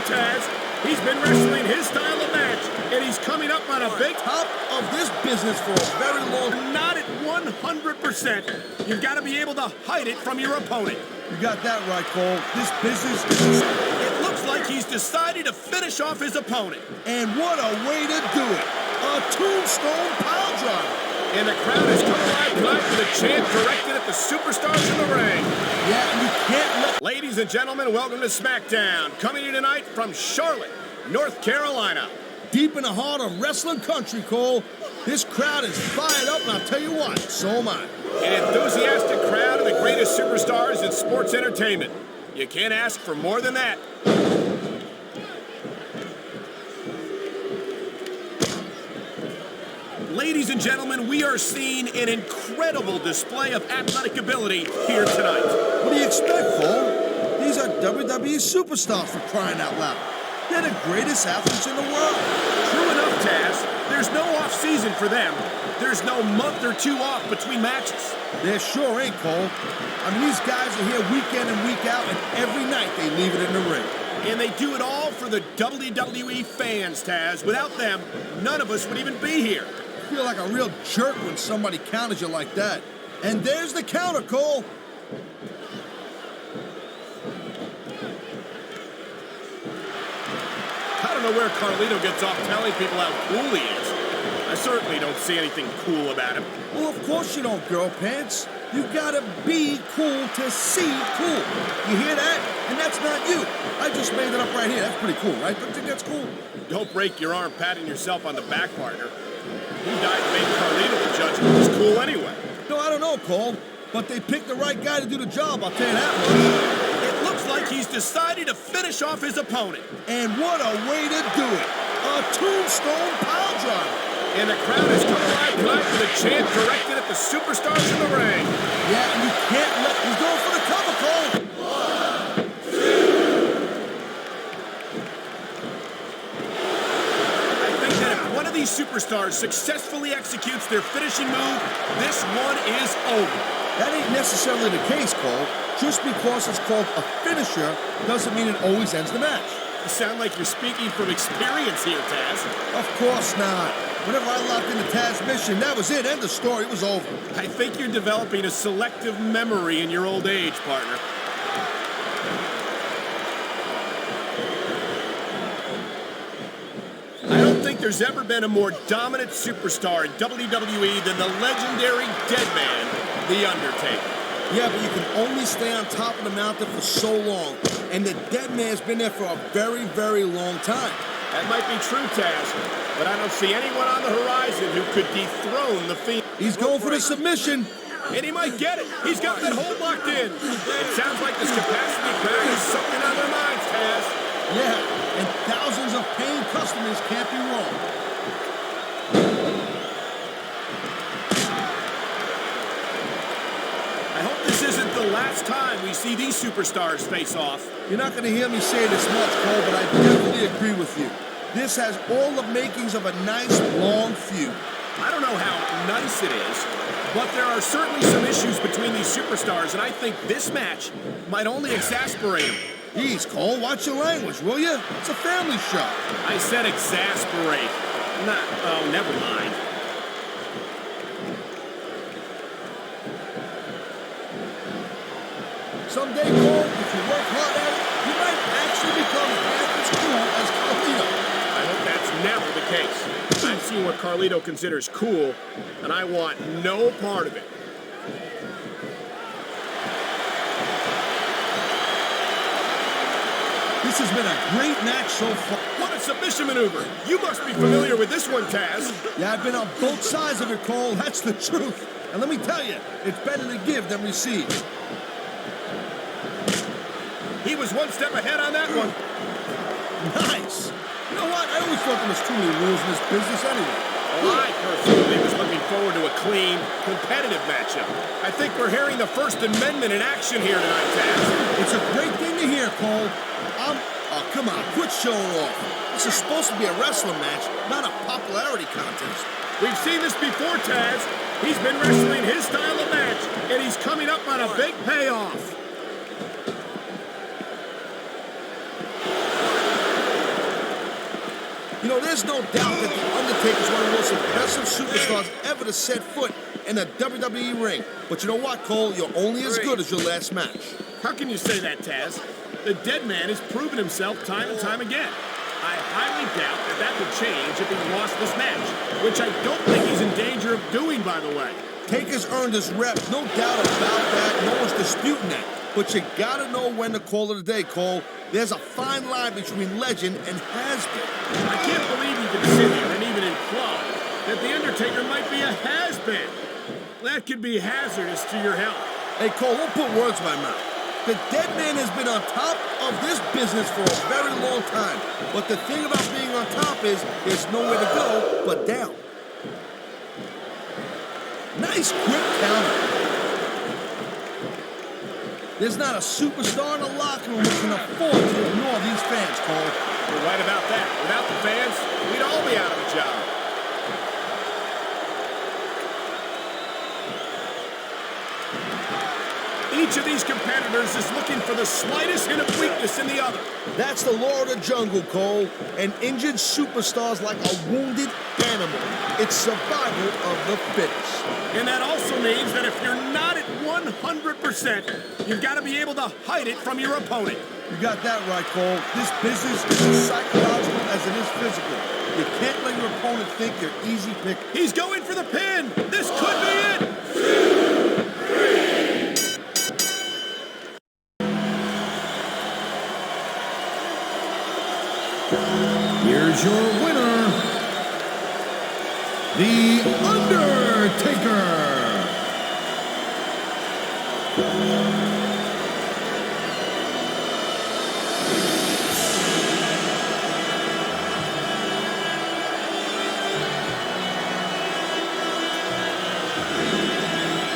Taz. He's been wrestling his style of match, and he's coming up on a big top of this business for a very long... Not at 100%. You've got to be able to hide it from your opponent. You got that right, Cole. This business is... It looks like he's decided to finish off his opponent. And what a way to do it. A tombstone pile driver. And the crowd has come alive tonight with a chant directed at the superstars in the ring. Yeah, and you can't let... Ladies and gentlemen, welcome to SmackDown. Coming to you tonight from Charlotte, North Carolina. Deep in the heart of wrestling country, Cole. This crowd is fired up, and I'll tell you what, so am I. An enthusiastic crowd of the greatest superstars in sports entertainment. You can't ask for more than that. Ladies and gentlemen, we are seeing an incredible display of athletic ability here tonight. What do you expect, Cole? These are WWE superstars, for crying out loud. They're the greatest athletes in the world. True enough, Taz. There's no off-season for them. There's no month or two off between matches. There sure ain't, Cole. I mean, these guys are here week in and week out, and every night they leave it in the ring. And they do it all for the WWE fans, Taz. Without them, none of us would even be here. I feel like a real jerk when somebody counters you like that. And there's the counter, Cole. I don't know where Carlito gets off telling people how cool he is. I certainly don't see anything cool about him. Well, of course you don't, girl pants. You gotta be cool to see cool. You hear that? And that's not you. I just made it up right here. That's pretty cool, right? Don't you think that's cool? Don't break your arm patting yourself on the back, partner. Who died to make Carlito the judge who was cool anyway? No, I don't know, Cole. But they picked the right guy to do the job, I'll tell you that much. It looks like he's decided to finish off his opponent. And what a way to do it. A tombstone pile driver. And the crowd has come alive tonight with a chant directed at the superstars in the ring. Yeah, and you can't let... He's going for the cover, Cole. 1, 2. I think that if one of these superstars successfully executes their finishing move, this one is over. That ain't necessarily the case, Cole. Just because it's called a finisher doesn't mean it always ends the match. You sound like you're speaking from experience here, Taz. Of course not. Whenever I locked into Taz's mission, that was it. End of story. It was over. I think you're developing a selective memory in your old age, partner. I don't think there's ever been a more dominant superstar in WWE than the legendary dead man, The Undertaker. Yeah, but you can only stay on top of the mountain for so long. And the dead man's been there for a very, very long time. That might be true, Taz, but I don't see anyone on the horizon who could dethrone the Fiend. He's going for the submission. And he might get it. He's got that hold locked in. It sounds like this capacity crowd is something on their minds, Taz. Yeah, and thousands of paying customers can't be wrong. I hope this isn't the last time we see these superstars face off. You're not going to hear me say this much, Cole, but I definitely agree with you. This has all the makings of a nice, long feud. I don't know how nice it is, but there are certainly some issues between these superstars, and I think this match might only exasperate them. Jeez, Cole, watch your language, will you? It's a family show. I said exasperate. Oh, never mind. Someday, Cole, if you work hard at it, you might actually become half as cool as Carlito. I hope that's never the case. I've seen what Carlito considers cool, and I want no part of it. This has been a great match so far. What a submission maneuver. You must be familiar with this one, Taz. Yeah, I've been on both sides of it, Cole. That's the truth. And let me tell you, it's better to give than receive. He was one step ahead on that one. Nice. You know what? I always thought there was too many rules in this business anyway. Well, I personally was looking forward to a clean, competitive matchup. I think we're hearing the First Amendment in action here tonight, Taz. It's a great thing to hear, Cole. Oh, come on, quit showing off. This is supposed to be a wrestling match, not a popularity contest. We've seen this before, Taz. He's been wrestling his style of match, and he's coming up on a big payoff. You know, there's no doubt that The Undertaker is one of the most impressive superstars ever to set foot in a WWE ring. But you know what, Cole? You're only as good as your last match. How can you say that, Taz? The dead man has proven himself time and time again. I highly doubt that would change if he lost this match, which I don't think he's in danger of doing, by the way. Taker's earned his rep, no doubt about that. No one's disputing that. But you gotta know when to call it a day, Cole. There's a fine line between legend and has-been. I can't believe you can sit here and even imply that The Undertaker might be a has-been. That could be hazardous to your health. Hey, Cole, don't put words in my mouth. The dead man has been on top of this business for a very long time. But the thing about being on top is there's nowhere to go but down. Nice quick counter. There's not a superstar in the locker room who can afford to ignore these fans, Cole. You're right about that. Without the fans, we'd all be out of a job. Each of these competitors is looking for the slightest hint of weakness in the other. That's the law of the jungle, Cole. An injured superstar's like a wounded animal. It's survival of the fittest. And that also means that if you're not at 100%, you've got to be able to hide it from your opponent. You got that right, Cole. This business is as psychological as it is physical. You can't let your opponent think you're easy pick. He's going for the pin. This could be it. Here's your winner, The Undertaker.